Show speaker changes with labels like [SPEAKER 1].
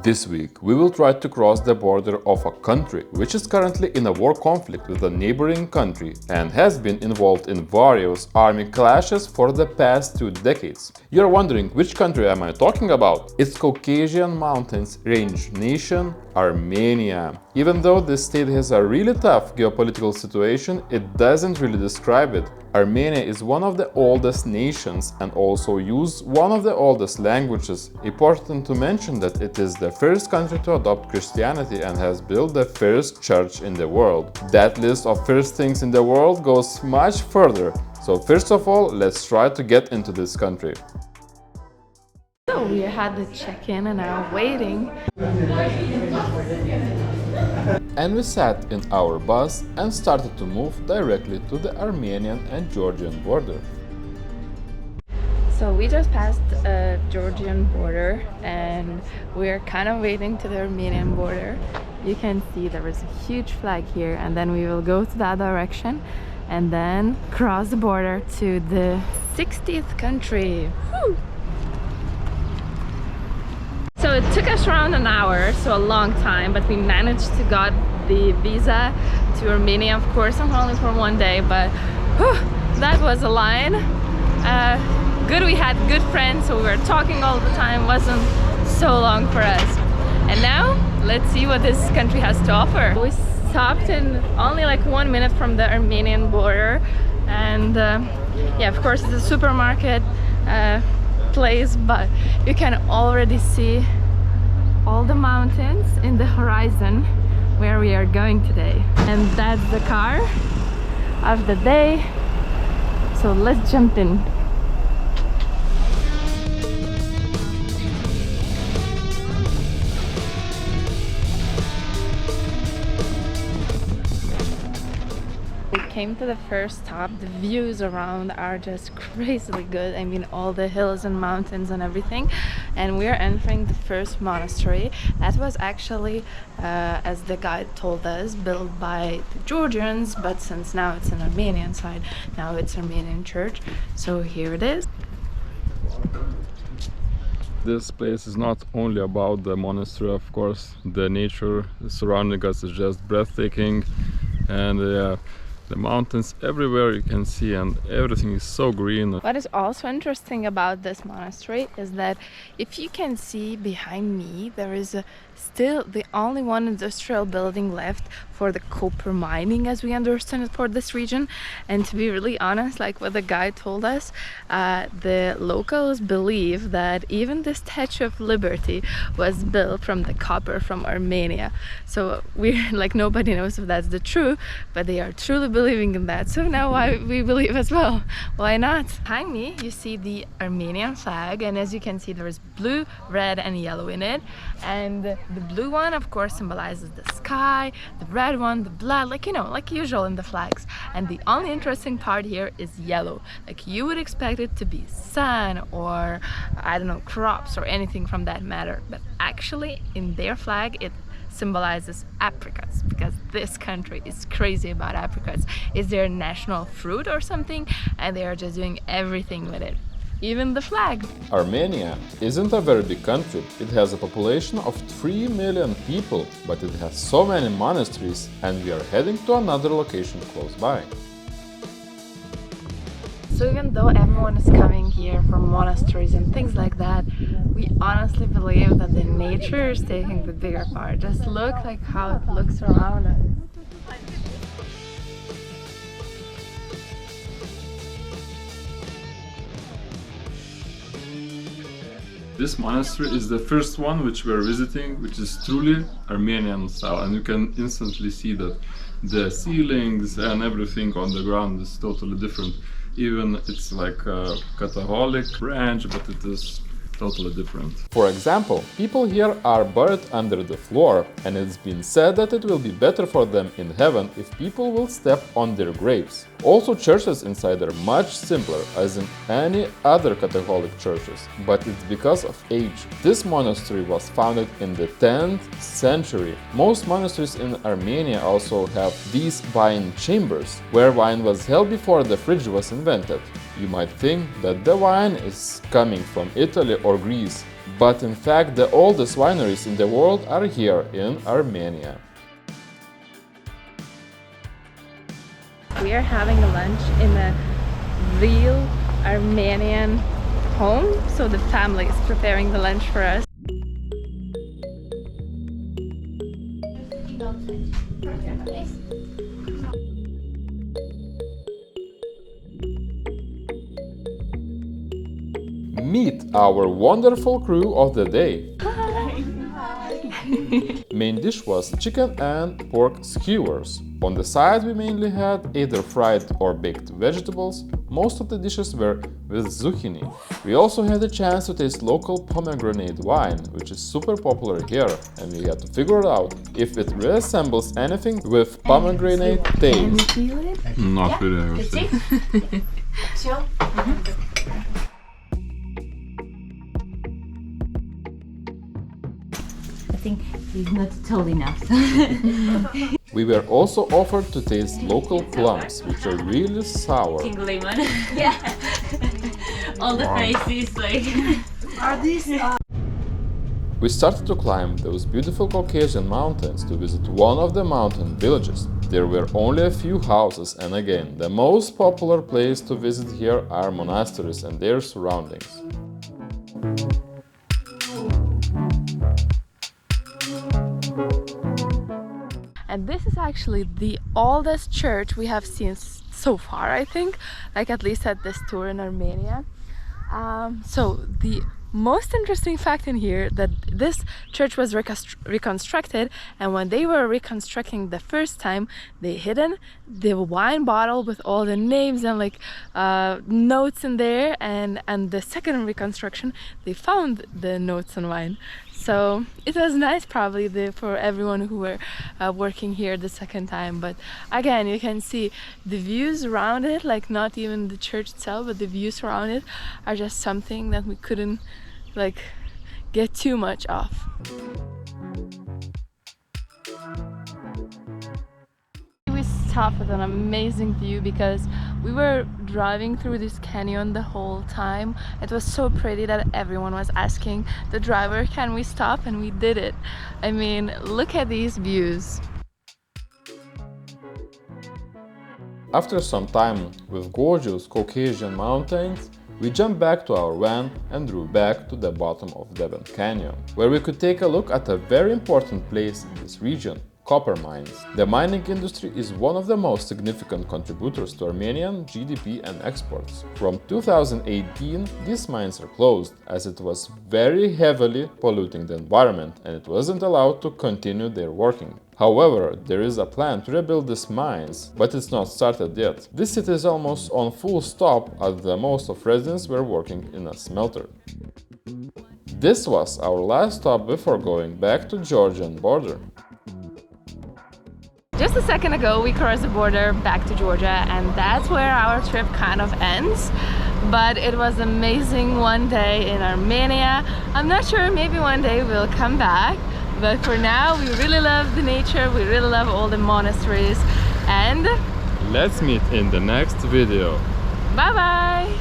[SPEAKER 1] This week, we will try to cross the border of a country which is currently in a war conflict with a neighboring country and has been involved in various army clashes for the past 2 decades. You're wondering which country am I talking about? It's Caucasian mountains range nation Armenia. Even though this state has a really tough geopolitical situation, it doesn't really describe it. Armenia is one of the oldest nations and also uses one of the oldest languages. Important to mention that it is the first country to adopt Christianity and has built the first church in the world. That list of first things in the world goes much further. So first of all, let's try to get into this country.
[SPEAKER 2] So we had the check-in and now waiting.
[SPEAKER 1] And we sat in our bus and started to move directly to the Armenian and Georgian border.
[SPEAKER 2] So we just passed a Georgian border and we're kind of waiting to the Armenian border. You can see there is a huge flag here, and then we will go to that direction and then cross the border to the 60th country. Woo! So it took us around an hour, so a long time, but we managed to get the visa to Armenia, of course, only for 1 day, but whew, that was a line. Good, we had good friends, so we were talking all the time, wasn't so long for us. And now, let's see what this country has to offer. We stopped in only like 1 minute from the Armenian border, and yeah, of course, it's a supermarket place, but you can already see all the mountains in the horizon where we are going today. And that's the car of the day, so let's jump in. We came to the first stop. The views around are just crazily good. I mean, all the hills and mountains and everything. And we are entering the first monastery. That was actually, as the guide told us, built by the Georgians, but since now it's an Armenian side, now it's Armenian church. So here it is.
[SPEAKER 1] This place is not only about the monastery, of course. The nature surrounding us is just breathtaking, and the mountains everywhere you can see, and everything is so green.
[SPEAKER 2] What is also interesting about this monastery is that if you can see behind me, there is still the only one industrial building left for the copper mining, as we understand it, for this region. And to be really honest, like what the guy told us, the locals believe that even the Statue of Liberty was built from the copper from Armenia. So we're like, nobody knows if that's the truth, but they are truly believing in that. So now we believe as well. Why not? Behind me you see the Armenian flag, and as you can see there is blue, red and yellow in it. And the blue one of course symbolizes the sky, the red one the blood, like, you know, like usual in the flags. And the only interesting part here is yellow. Like you would expect it to be sun or I don't know, crops or anything from that matter, but actually in their flag it symbolizes apricots, because this country is crazy about apricots. It's their national fruit or something, and they are just doing everything with it, even the flag.
[SPEAKER 1] Armenia isn't a very big country. It has a population of 3 million people, but it has so many monasteries, and we are heading to another location close by.
[SPEAKER 2] So even though everyone is coming here for monasteries and things like that, we honestly believe that the nature is taking the bigger part. Just look like how it looks around us.
[SPEAKER 1] This monastery is the first one which we are visiting, which is truly Armenian style, and you can instantly see that the ceilings and everything on the ground is totally different. Even it's like a Catholic branch, but it is totally different. For example, people here are buried under the floor, and it's been said that it will be better for them in heaven if people will step on their graves. Also, churches inside are much simpler, as in any other Catholic churches, but it's because of age. This monastery was founded in the 10th century. Most monasteries in Armenia also have these wine chambers, where wine was held before the fridge was invented. You might think that the wine is coming from Italy or Greece, But in fact, the oldest wineries in the world are here in Armenia.
[SPEAKER 2] We are having a lunch in a real Armenian home, so the family is preparing the lunch for us.
[SPEAKER 1] Meet our wonderful crew of the day. Main dish was chicken and pork skewers. On the side we mainly had either fried or baked vegetables. Most of the dishes were with zucchini. We also had a chance to taste local pomegranate wine, which is super popular here, and we had to figure out if it resembles anything with pomegranate taste. Not really, I would say.
[SPEAKER 3] I think he's not tall enough.
[SPEAKER 1] We were also offered to taste local plums, which are really sour.
[SPEAKER 3] Pink lemon. Yeah. All the faces like.
[SPEAKER 4] Are these?
[SPEAKER 1] We started to climb those beautiful Caucasian mountains to visit one of the mountain villages. There were only a few houses, and again, the most popular place to visit here are monasteries and their surroundings.
[SPEAKER 2] And this is actually the oldest church we have seen so far, I think, like at least at this tour in Armenia. So the most interesting fact in here that this church was reconstructed, and when they were reconstructing the first time, they hidden the wine bottle with all the names and like notes in there, and the second reconstruction they found the notes on wine. So it was nice probably for everyone who were working here the second time. But again, you can see the views around it, like not even the church itself, but the views around it are just something that we couldn't like get too much of. We stopped with an amazing view because we were driving through this canyon the whole time. It was so pretty that everyone was asking the driver, can we stop? And we did it. I mean, look at these views.
[SPEAKER 1] After some time with gorgeous Caucasian mountains, we jumped back to our van and drove back to the bottom of Devon Canyon, where we could take a look at a very important place in this region, copper mines. The mining industry is one of the most significant contributors to Armenian GDP and exports. From 2018, these mines are closed as it was very heavily polluting the environment and it wasn't allowed to continue their working. However, there is a plan to rebuild these mines, but it's not started yet. This city is almost on full stop as the most of residents were working in a smelter. This was our last stop before going back to Georgian border.
[SPEAKER 2] Just a second ago we crossed the border back to Georgia, and that's where our trip kind of ends. But it was amazing one day in Armenia. I'm not sure, maybe one day we'll come back. But for now, we really love the nature, we really love all the monasteries, and
[SPEAKER 1] Let's meet in the next video.
[SPEAKER 2] bye bye!